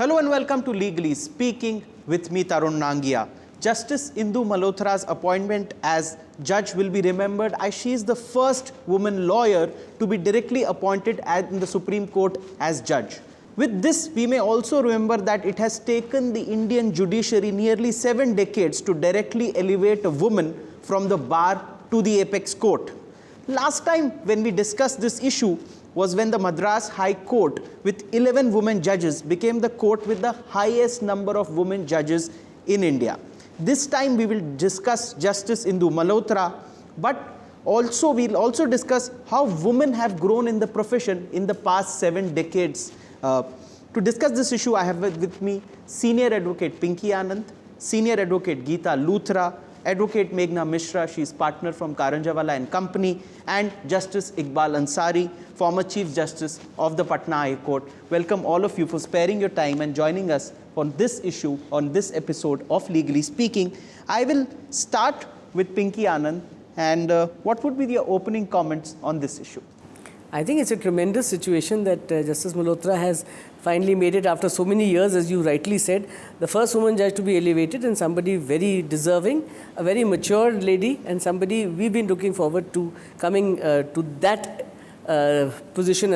Hello and welcome to Legally Speaking with me, Tarun Nangia. Justice Indu Malhotra's appointment as judge will be remembered as she is the first woman lawyer to be directly appointed in the Supreme Court as judge. With this, we may also remember that it has taken the Indian judiciary nearly 7 decades to directly elevate a woman from the bar to the apex court. Last time when we discussed this issue was when the Madras High Court with 11 women judges became the court with the highest number of women judges in India. This time we will discuss Justice Indu Malhotra, but we'll also discuss how women have grown in the profession in the past 7 decades. To discuss this issue, I have with me Senior Advocate Pinky Anand, Senior Advocate Geeta Luthra, Advocate Meghna Mishra, she is partner from Karanjawala and Company, and Justice Iqbal Ansari, former Chief Justice of the Patna High Court. Welcome all of you for sparing your time and joining us on this issue, on this episode of Legally Speaking. I will start with Pinky Anand, and what would be your opening comments on this issue? I think it's a tremendous situation that Justice Malhotra has finally made it after so many years, as you rightly said. The first woman judge to be elevated, and somebody very deserving, a very mature lady, and somebody we've been looking forward to coming to that position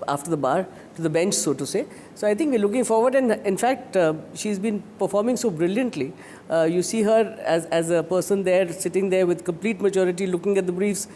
after the bar, to the bench, so to say. So I think we're looking forward, and in fact, she's been performing so brilliantly. You see her as a person there, sitting there with complete maturity, looking at the briefs,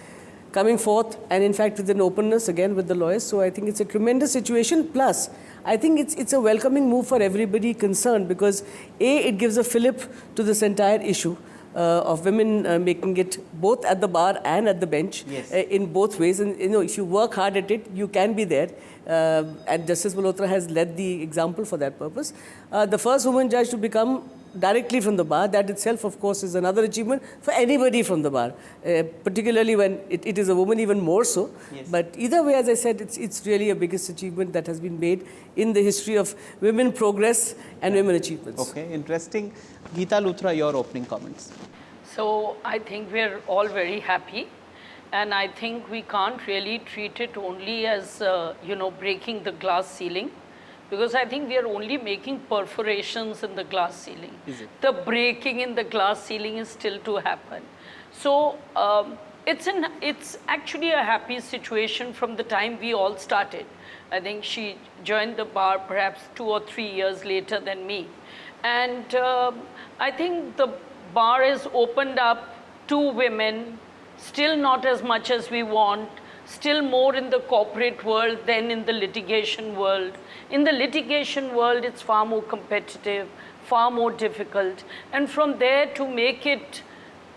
coming forth, and in fact with an openness again with the lawyers. So I think it's a tremendous situation. Plus, I think it's a welcoming move for everybody concerned, because it gives a fillip to this entire issue of women making it both at the bar and at the bench. Yes. In both ways. And if you work hard at it, you can be there. And Justice Malhotra has led the example for that purpose. The first woman judge to become directly from the bar, that itself, of course, is another achievement for anybody from the bar, particularly when it is a woman, even more so. Yes. But either way, as I said, it's really a biggest achievement that has been made in the history of women progress and women achievements. Okay, interesting. Geeta Luthra, your opening comments. So I think we're all very happy, and I think we can't really treat it only as, breaking the glass ceiling. Because I think we are only making perforations in the glass ceiling. Is it? The breaking in the glass ceiling is still to happen. So it's actually a happy situation from the time we all started. I think she joined the bar perhaps 2 or 3 years later than me. And I think the bar is opened up to women, still not as much as we want, still more in the corporate world than in the litigation world. In the litigation world, it's far more competitive, far more difficult. And from there to make it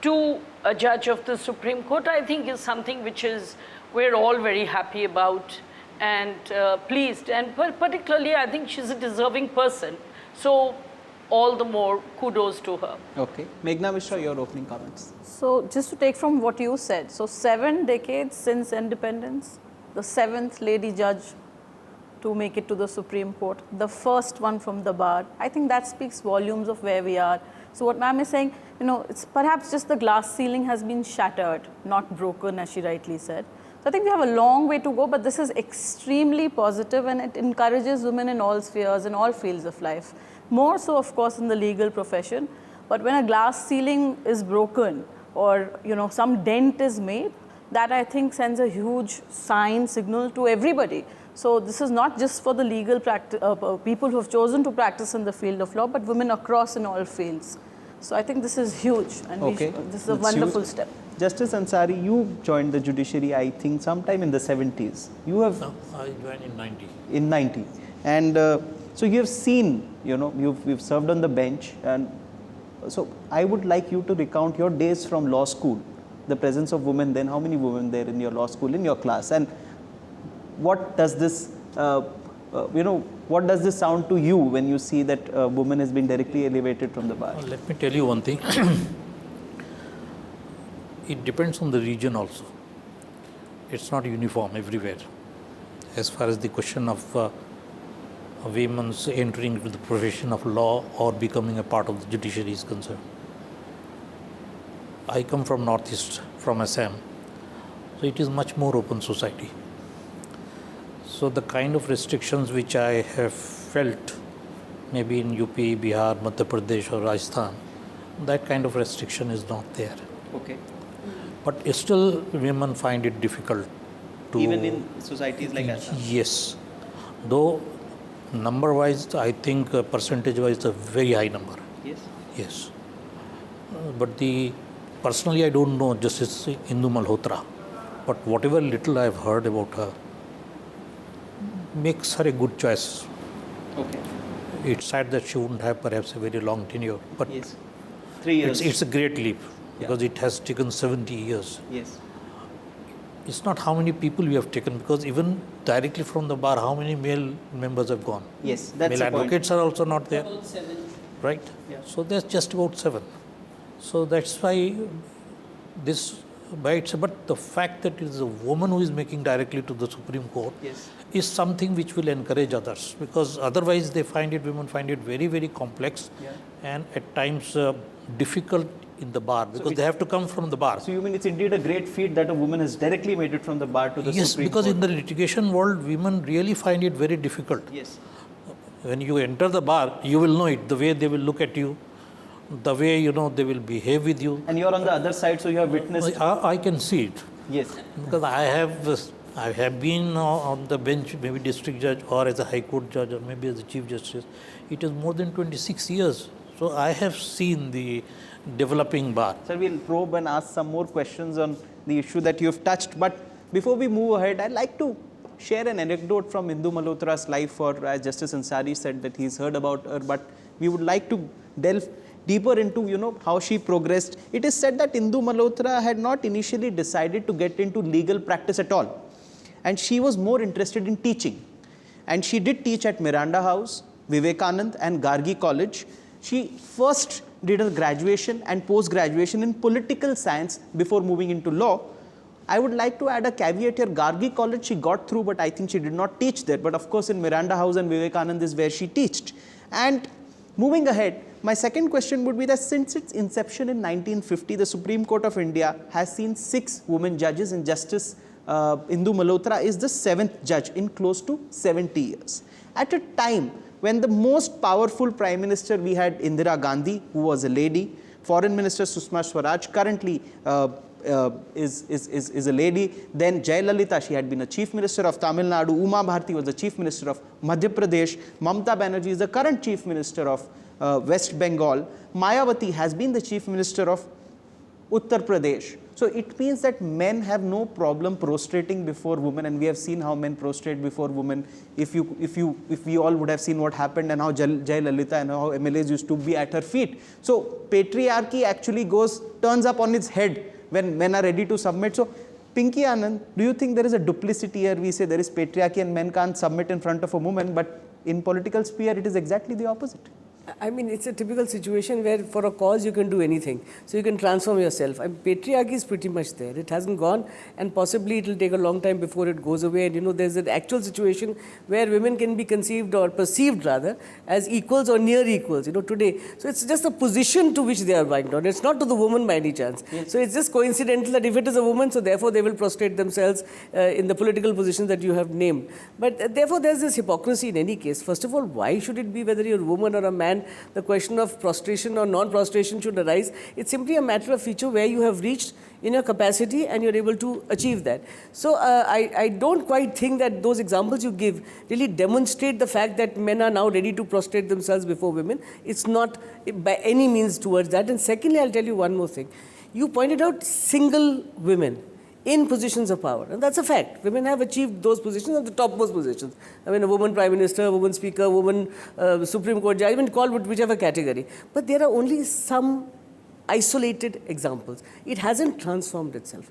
to a judge of the Supreme Court, I think is something which we're all very happy about and pleased. And particularly, I think she's a deserving person. So all the more kudos to her. Okay. Meghna Mishra, your opening comments. So just to take from what you said, so 7 decades since independence, the 7th lady judge to make it to the Supreme Court, the first one from the bar. I think that speaks volumes of where we are. So what ma'am is saying, it's perhaps just the glass ceiling has been shattered, not broken, as she rightly said. So I think we have a long way to go, but this is extremely positive, and it encourages women in all spheres, in all fields of life. More so, of course, in the legal profession. But when a glass ceiling is broken, or some dent is made, that I think sends a huge signal to everybody. So this is not just for the legal people who have chosen to practice in the field of law, but women across in all fields. So I think this is huge, and this is a wonderful step. Justice Ansari, you joined the judiciary, I think, sometime in the 70s. You have... No, I joined in 90. In 90. And so you have seen, you've served on the bench, and so I would like you to recount your days from law school, the presence of women then, how many women there in your law school, in your class, and what does this, what does this sound to you when you see that a woman has been directly elevated from the bar? Well, let me tell you one thing. It depends on the region also. It's not uniform everywhere. As far as the question of women's entering into the profession of law or becoming a part of the judiciary is concerned. I come from Northeast, from Assam, so it is much more open society. So the kind of restrictions which I have felt maybe in UP, Bihar, Madhya Pradesh or Rajasthan, that kind of restriction is not there. Okay. But still, women find it difficult to... Even in societies like Assam? Yes. Though number-wise, I think percentage-wise, it's a very high number. Yes. Yes. But personally, I don't know Justice Indu Malhotra. But whatever little I've heard about her makes her a good choice. Okay. It's sad that she wouldn't have perhaps a very long tenure. But Yes. 3 years. it's a great leap Yeah. because it has taken 70 years. Yes. It's not how many people we have taken, because even directly from the bar, how many male members have gone? Yes, that's Male the point. advocates are also not there, About 7. right? Yeah. So there's just about 7. So that's why this, but the fact that it is a woman who is making directly to the Supreme Court Yes. is something which will encourage others, because otherwise women find it very, very complex Yeah. and at times difficult in the bar, because they have to come from the bar. So you mean it's indeed a great feat that a woman has directly made it from the bar to the Yes, Supreme because Court? in the litigation world, women really find it very difficult. Yes. When you enter the bar, you will know it, the way they will look at you, the way, they will behave with you. And you're on the other side, so you have witnessed. I can see it, Yes. because I have been on the bench, maybe district judge or as a high court judge or maybe as a chief justice. It is more than 26 years. So I have seen the developing bar. Sir, we'll probe and ask some more questions on the issue that you have touched. But before we move ahead, I'd like to share an anecdote from Indu Malhotra's life, or as Justice Ansari said that he's heard about her, but we would like to delve deeper into, how she progressed. It is said that Indu Malhotra had not initially decided to get into legal practice at all. And she was more interested in teaching. And she did teach at Miranda House, Vivekanand and Gargi College. She first did her graduation and post-graduation in political science before moving into law. I would like to add a caveat here. Gargi College she got through, but I think she did not teach there. But of course in Miranda House and Vivekanand is where she taught. And moving ahead, my second question would be that since its inception in 1950, the Supreme Court of India has seen 6 women judges, and Justice Indu Malhotra is the 7th judge in close to 70 years. At a time when the most powerful Prime Minister we had Indira Gandhi, who was a lady, Foreign Minister Sushma Swaraj currently is a lady, then Jayalalitha, she had been a Chief Minister of Tamil Nadu, Uma Bharti was the Chief Minister of Madhya Pradesh, Mamata Banerjee is the current Chief Minister of West Bengal, Mayawati has been the Chief Minister of Uttar Pradesh. So it means that men have no problem prostrating before women, and we have seen how men prostrate before women. If we all would have seen what happened and how Jayalalitha and how MLAs used to be at her feet. So patriarchy actually turns up on its head when men are ready to submit. So Pinky Anand, do you think there is a duplicity here? We say there is patriarchy and men can't submit in front of a woman, but in political sphere it is exactly the opposite. I mean, it's a typical situation where for a cause you can do anything. So you can transform yourself. I mean, patriarchy is pretty much there. It hasn't gone, and possibly it will take a long time before it goes away. And there's an actual situation where women can be conceived or perceived rather as equals or near equals, today. So it's just a position to which they are bound on. It's not to the woman by any chance. Yes. So it's just coincidental that if it is a woman, so therefore they will prostrate themselves in the political position that you have named. But therefore there's this hypocrisy in any case. First of all, why should it be whether you're a woman or a man? The question of prostration or non-prostration should arise. It's simply a matter of feature where you have reached in your capacity and you're able to achieve that. So I don't quite think that those examples you give really demonstrate the fact that men are now ready to prostrate themselves before women. It's not by any means towards that. And secondly, I'll tell you one more thing. You pointed out single women in positions of power. And that's a fact. Women have achieved those positions at the topmost positions. I mean, a woman Prime Minister, a woman Speaker, a woman Supreme Court judge, I mean, call whichever category. But there are only some isolated examples. It hasn't transformed itself.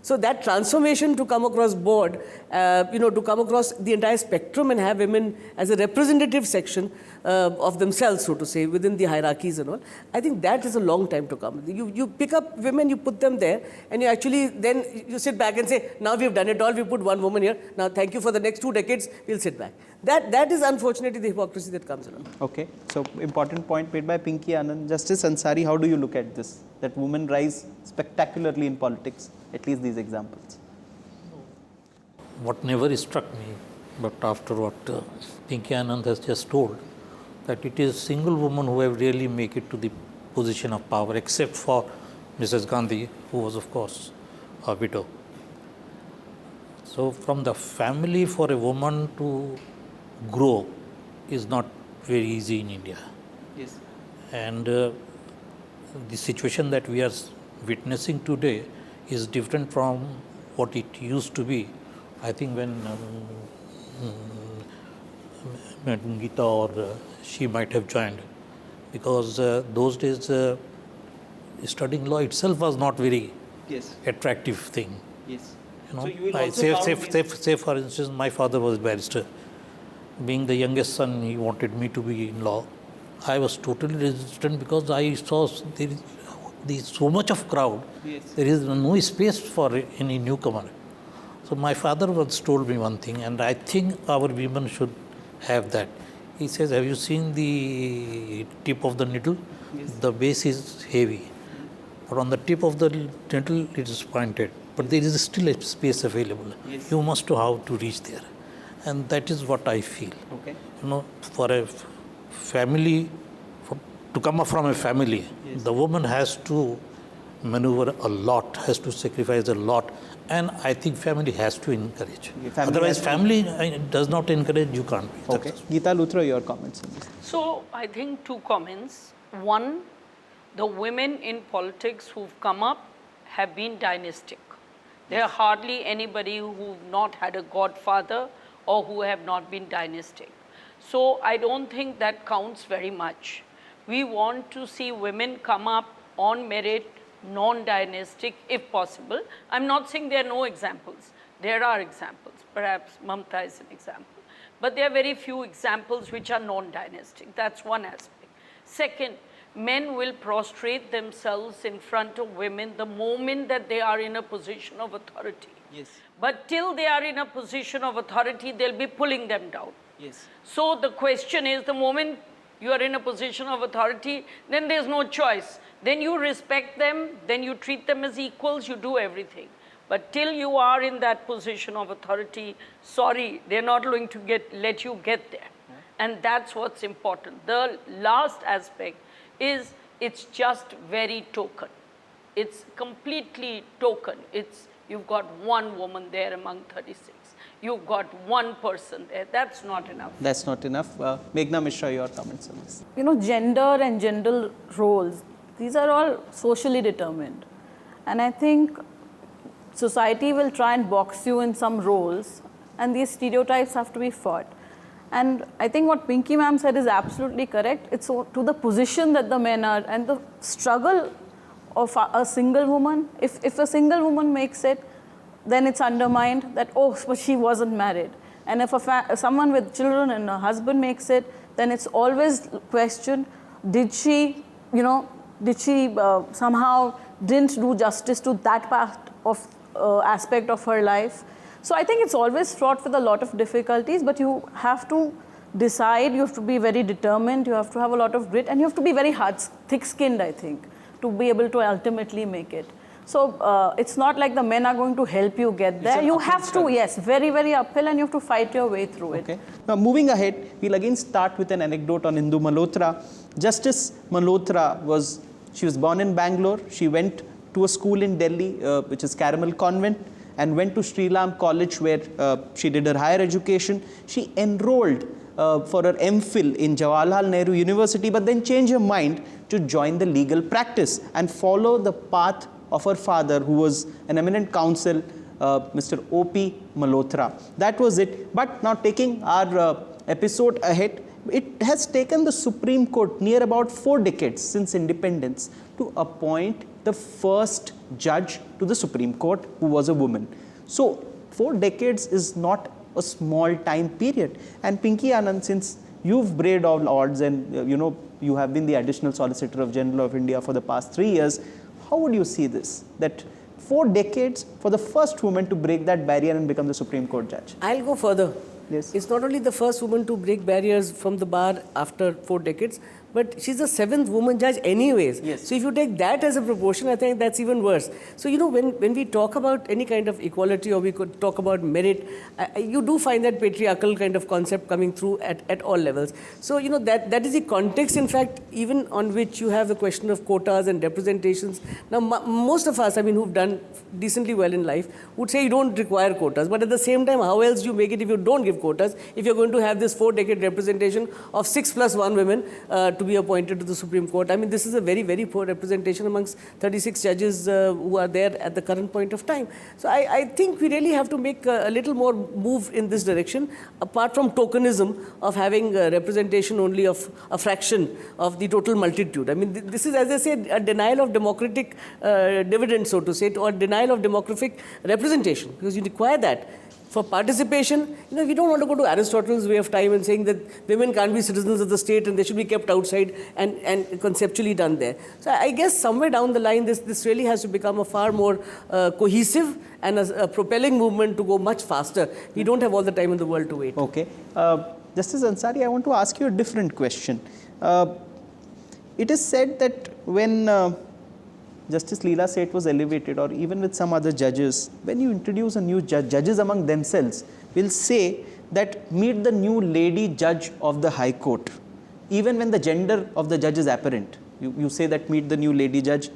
So that transformation to come across board, to come across the entire spectrum and have women as a representative section of themselves, so to say, within the hierarchies and all, I think that is a long time to come. You pick up women, you put them there, and you actually then you sit back and say, now we've done it all, we put one woman here, now thank you for the next 2 decades, we'll sit back. That is unfortunately the hypocrisy that comes along. Okay, so important point made by Pinky Anand. Justice Ansari, how do you look at this? That women rise spectacularly in politics, at least these examples. What never struck me, but after what Pinky Anand has just told, that it is single women who have really make it to the position of power, except for Mrs. Gandhi, who was of course a widow. So from the family, for a woman to grow is not very easy in India. Yes. And the situation that we are witnessing today is different from what it used to be. I think when Madam Geeta or she might have joined, because those days studying law itself was not very Yes. attractive thing. Yes. You know, So you will I also say for instance, my father was a barrister. Being the youngest son, he wanted me to be in law. I was totally resistant because I saw there is so much of crowd. Yes. There is no space for any newcomer. So my father once told me one thing, and I think our women should have that. He says, have you seen the tip of the needle? Yes. The base is heavy, but on the tip of the needle it is pointed. But there is still a space available. Yes. You must know how to reach there. And that is what I feel. Okay. You know, for a family, to come up from a family, Yes. the woman has to maneuver a lot, has to sacrifice a lot, and I think family has to encourage. Okay, family Otherwise, has to- family does not encourage, you can't be Okay. successful. Geeta Luthra, your comments on this. So I think two comments. One, the women in politics who've come up have been dynastic. There are hardly anybody who've not had a godfather or who have not been dynastic. So I don't think that counts very much. We want to see women come up on merit, non-dynastic if possible. I'm not saying there are no examples. There are examples. Perhaps Mamta is an example. But there are very few examples which are non-dynastic. That's one aspect. Second, men will prostrate themselves in front of women the moment that they are in a position of authority. Yes. But till they are in a position of authority, they'll be pulling them down. Yes. So the question is, the moment you are in a position of authority, then there's no choice. Then you respect them, then you treat them as equals, you do everything. But till you are in that position of authority, sorry, they're not going to let you get there. And that's what's important. The last aspect is it's just very token. It's completely token. You've got one woman there among 36. You've got one person there. That's not enough. That's not enough. Meghna Mishra, your comments on this. You know, gender and gender roles, these are all socially determined. And I think society will try and box you in some roles, and these stereotypes have to be fought. And I think what Pinky ma'am said is absolutely correct. It's to the position that the men are, and the struggle of a single woman. If a single woman makes it, then it's undermined that, oh, but she wasn't married. And if someone with children and a husband makes it, then it's always questioned, did she somehow didn't do justice to that part of aspect of her life? So I think it's always fraught with a lot of difficulties, but you have to decide, you have to be very determined, you have to have a lot of grit, and you have to be very thick-skinned, I think, to be able to ultimately make it. So it's not like the men are going to help you get there. You have to, yes, very, very uphill, and you have to fight your way through it. Okay. Now, moving ahead, we'll again start with an anecdote on Indu Malhotra. Justice Malhotra was born in Bangalore. She went to a school in Delhi, which is Caramel Convent, and went to Sri Ram College, where she did her higher education. She enrolled for her MPhil in Jawaharlal Nehru University, but then changed her mind to join the legal practice and follow the path of her father, who was an eminent counsel, Mr. O.P. Malhotra. That was it. But now, taking our episode ahead, it has taken the Supreme Court near about 4 decades since independence to appoint the first judge to the Supreme Court who was a woman. So 4 decades is not a small time period. And Pinky Anand, since you've braved all odds and you have been the additional Solicitor General of India for the past 3 years, how would you see this? That 4 decades for the first woman to break that barrier and become the Supreme Court judge? I'll go further. Yes. It's not only the first woman to break barriers from the bar after 4 decades, but she's the 7th woman judge anyways. Yes. So if you take that as a proportion, I think that's even worse. So, you know, when we talk about any kind of equality, or we could talk about merit, you do find that patriarchal kind of concept coming through at all levels. So, you know, that is the context, in fact, even on which you have the question of quotas and representations. Now, most of us, I mean, who've done decently well in life, would say you don't require quotas. But at the same time, how else do you make it if you don't give quotas, if you're going to have this 4-decade representation of 6 + 1 women to be appointed to the Supreme Court? I mean, this is a very, very poor representation amongst 36 judges who are there at the current point of time. So I think we really have to make a little more move in this direction, apart from tokenism of having representation only of a fraction of the total multitude. I mean, this is, as I said, a denial of democratic dividend, so to say, or denial of democratic representation, because you require that. For participation, you know, we don't want to go to Aristotle's way of time and saying that women can't be citizens of the state and they should be kept outside and conceptually done there. So I guess somewhere down the line, this really has to become a far more cohesive and a propelling movement to go much faster. We don't have all the time in the world to wait. Okay. Justice Ansari, I want to ask you a different question. It is said that when Justice Leela Seth was elevated, or even with some other judges, when you introduce a new judge, judges among themselves will say that meet the new lady judge of the High Court, even when the gender of the judge is apparent. You say that meet the new lady judge,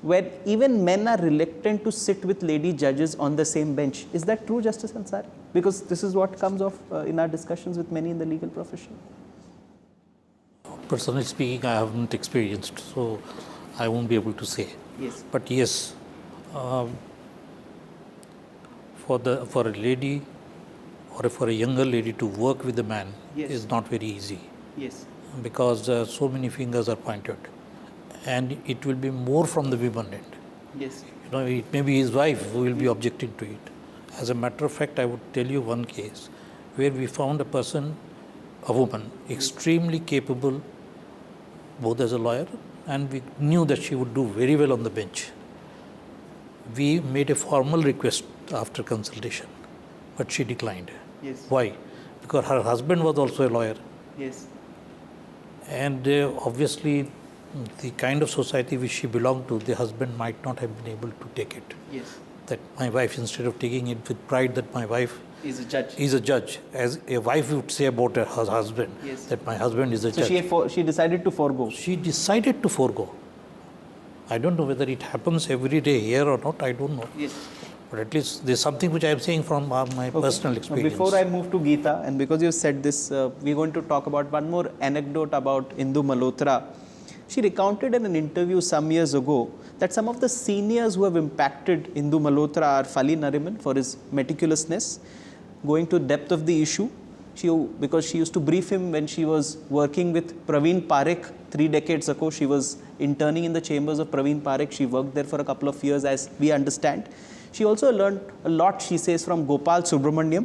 where even men are reluctant to sit with lady judges on the same bench. Is that true, Justice Ansari? Because this is what comes off in our discussions with many in the legal profession. Personally speaking, I haven't experienced, so I won't be able to say. Yes. But yes, for a lady or for a younger lady to work with a man Yes. is not very easy, Yes. because so many fingers are pointed, and it will be more from the women end. Yes. You know, it may be his wife who will be objecting to it. As a matter of fact, I would tell you one case where we found a person, a woman, extremely capable, both as a lawyer, and we knew that she would do very well on the bench. We made a formal request after consultation, but she declined. Yes. Why? Because her husband was also a lawyer, Yes. and obviously the kind of society which she belonged to, the husband might not have been able to take it. Yes. That my wife, instead of taking it with pride that my wife Is a judge. is a judge, as a wife would say about her husband, Yes. that my husband is a So judge. she decided to forego. She decided to forego. I don't know whether it happens every day here or not, I don't know. Yes. But at least there's something which I am saying from my personal Now, experience. before I move to Geeta, and because you said this, we're going to talk about one more anecdote about Indu Malhotra. She recounted in an interview some years ago that some of the seniors who have impacted Indu Malhotra are Fali Nariman for his meticulousness, going to depth of the issue. Because she used to brief him when she was working with Praveen Parekh 3 decades ago. She was interning in the chambers of Praveen Parekh. She worked there for a couple of years, as we understand. She also learned a lot, she says, from Gopal Subramaniam,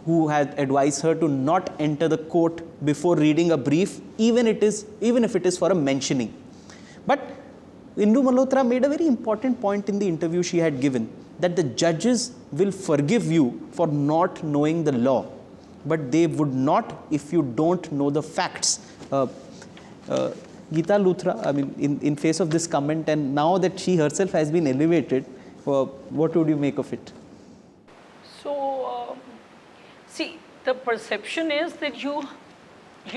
who had advised her to not enter the court before reading a brief, even if it is for a mentioning. But Indu Malhotra made a very important point in the interview she had given, that the judges will forgive you for not knowing the law, but they would not if you don't know the facts. Geeta Luthra, I mean, in face of this comment, and now that she herself has been elevated, what would you make of it? So, see, the perception is that you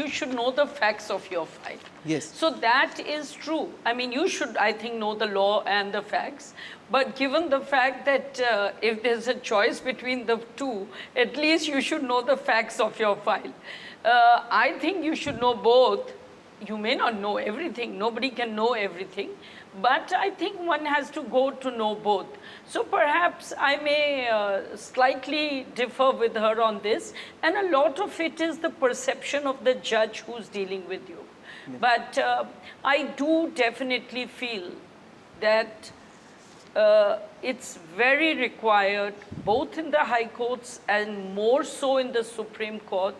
should know the facts of your file. Yes. So that is true. I mean, you should, I think, know the law and the facts. But given the fact that if there's a choice between the two, at least you should know the facts of your file. I think you should know both. You may not know everything. Nobody can know everything. But I think one has to go to know both. So perhaps I may slightly differ with her on this. And a lot of it is the perception of the judge who's dealing with you. Yeah. But I do definitely feel that it's very required, both in the high courts and more so in the Supreme Court,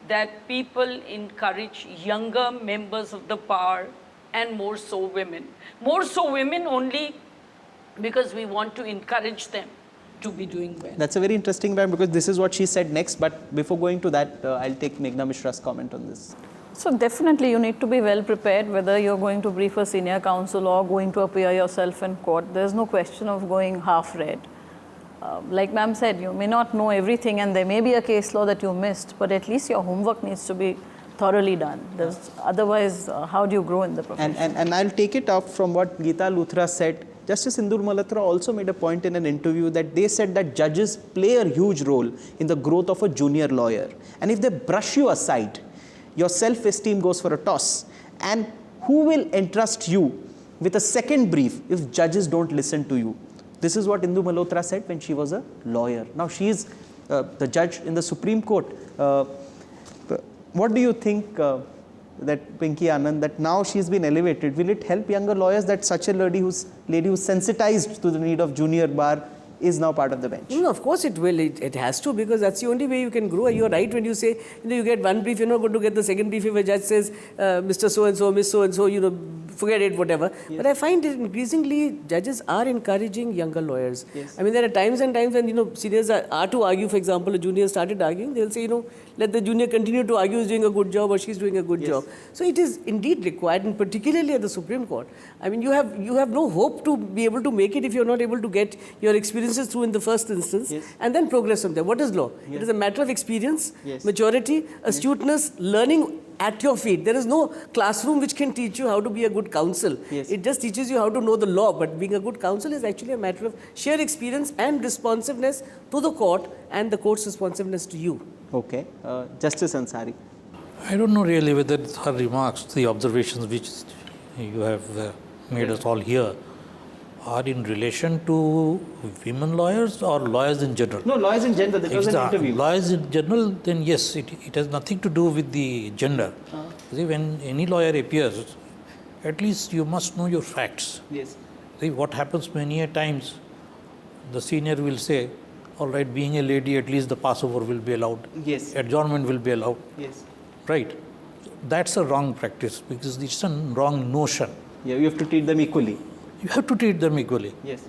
that people encourage younger members of the power, and more so women. More so women only because we want to encourage them to be doing well. That's a very interesting point, because this is what she said next. But before going to that, I'll take Meghna Mishra's comment on this. So definitely you need to be well prepared whether you're going to brief a senior counsel or going to appear yourself in court. There's no question of going half read. Like ma'am said, you may not know everything and there may be a case law that you missed, but at least your homework needs to be thoroughly done. Otherwise, how do you grow in the profession? And I'll take it up from what Geeta Luthra said. Justice Indur Malhotra also made a point in an interview that they said that judges play a huge role in the growth of a junior lawyer. And if they brush you aside, your self-esteem goes for a toss. And who will entrust you with a second brief if judges don't listen to you? This is what Indu Malhotra said when she was a lawyer. Now she is the judge in the Supreme Court. What do you think that Pinky Anand, that now she's been elevated, will it help younger lawyers that such a lady who's sensitized to the need of junior bar is now part of the bench? No, of course it will. It has to, because that's the only way you can grow. You're right when you say, you get one brief, you're not going to get the second brief if a judge says, Mr. So-and-so, Miss So-and-so, forget it, whatever. Yes. But I find it increasingly, judges are encouraging younger lawyers. Yes. I mean, there are times and times when, seniors are to argue, for example, a junior started arguing, they'll say, let the junior continue to argue, he's doing a good job or she's doing a good job. So it is indeed required, and particularly at the Supreme Court. I mean, you have no hope to be able to make it if you're not able to get your experiences through in the first instance and then progress from there. What is law? It is a matter of experience, maturity, astuteness, learning at your feet. There is no classroom which can teach you how to be a good counsel. It just teaches you how to know the law, but being a good counsel is actually a matter of sheer experience and responsiveness to the court and the court's responsiveness to you. Okay. Justice Ansari. I don't know really whether her remarks, the observations which you have made us all hear, are in relation to women lawyers or lawyers in general? No, lawyers in general. That was an interview. Lawyers in general, then yes, it has nothing to do with the gender. See, when any lawyer appears, at least you must know your facts. Yes. See, what happens many a times, the senior will say, all right, being a lady, at least the Passover will be allowed. Yes. Adjournment will be allowed. Yes. Right. That's a wrong practice because it's a wrong notion. Yeah, you have to treat them equally. You have to treat them equally. Yes.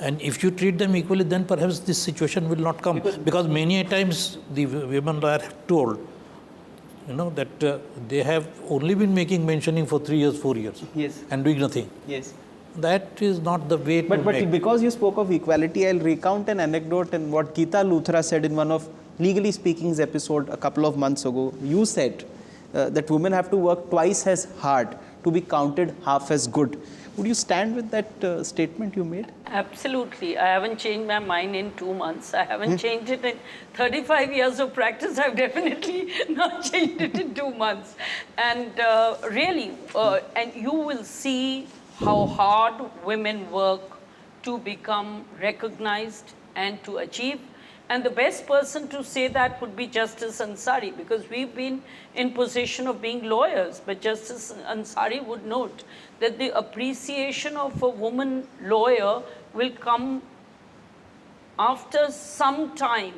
And if you treat them equally, then perhaps this situation will not come. Because many a times the women lawyer have told, that they have only been mentioning for 3 years, 4 years. Yes. And doing nothing. Yes. That is not the way to But make. because you spoke of equality, I'll recount an anecdote and what Geeta Luthra said in one of Legally Speaking's episode a couple of months ago. You said that women have to work twice as hard to be counted half as good. Would you stand with that statement you made? Absolutely. I haven't changed my mind in 2 months. I haven't changed it in 35 years of practice. I've definitely not changed it in 2 months. And really, and you will see how hard women work to become recognized and to achieve. And the best person to say that would be Justice Ansari, because we've been in position of being lawyers. But Justice Ansari would note that the appreciation of a woman lawyer will come after some time.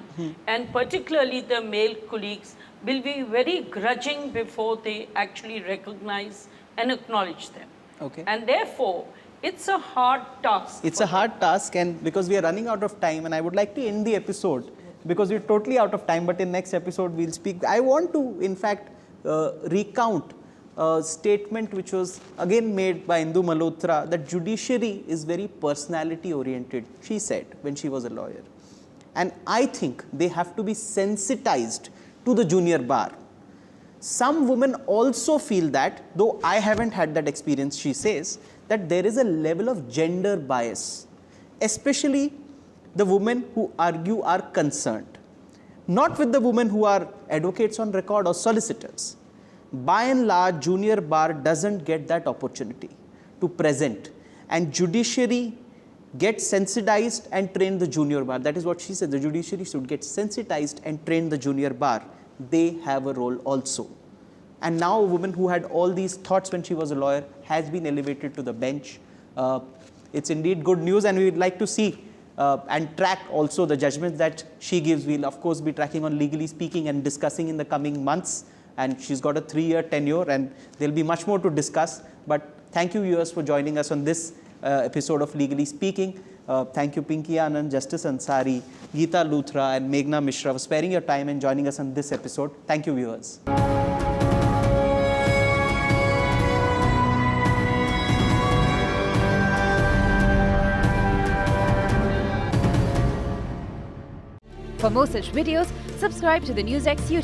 And particularly the male colleagues will be very grudging before they actually recognize and acknowledge them. Okay. And therefore, it's a hard task. It's a hard task, and because we are running out of time, and I would like to end the episode because we're totally out of time, but in next episode we'll speak. I want to, in fact, recount a statement which was again made by Indu Malhotra that judiciary is very personality oriented, she said when she was a lawyer. And I think they have to be sensitized to the junior bar. Some women also feel that, though I haven't had that experience, she says, that there is a level of gender bias, especially the women who argue are concerned, not with the women who are advocates on record or solicitors. By and large, junior bar doesn't get that opportunity to present, and judiciary gets sensitized and train the junior bar. That is what she said, the judiciary should get sensitized and train the junior bar. They have a role also. And now a woman who had all these thoughts when she was a lawyer has been elevated to the bench. It's indeed good news, and we would like to see and track also the judgments that she gives. We'll of course be tracking on Legally Speaking and discussing in the coming months. And she's got a 3-year tenure, and there'll be much more to discuss. But thank you, viewers, for joining us on this episode of Legally Speaking. Thank you, Pinky Anand, Justice Ansari, Geeta Luthra, and Meghna Mishra for sparing your time and joining us on this episode. Thank you, viewers. For more such videos, subscribe to the NewsX YouTube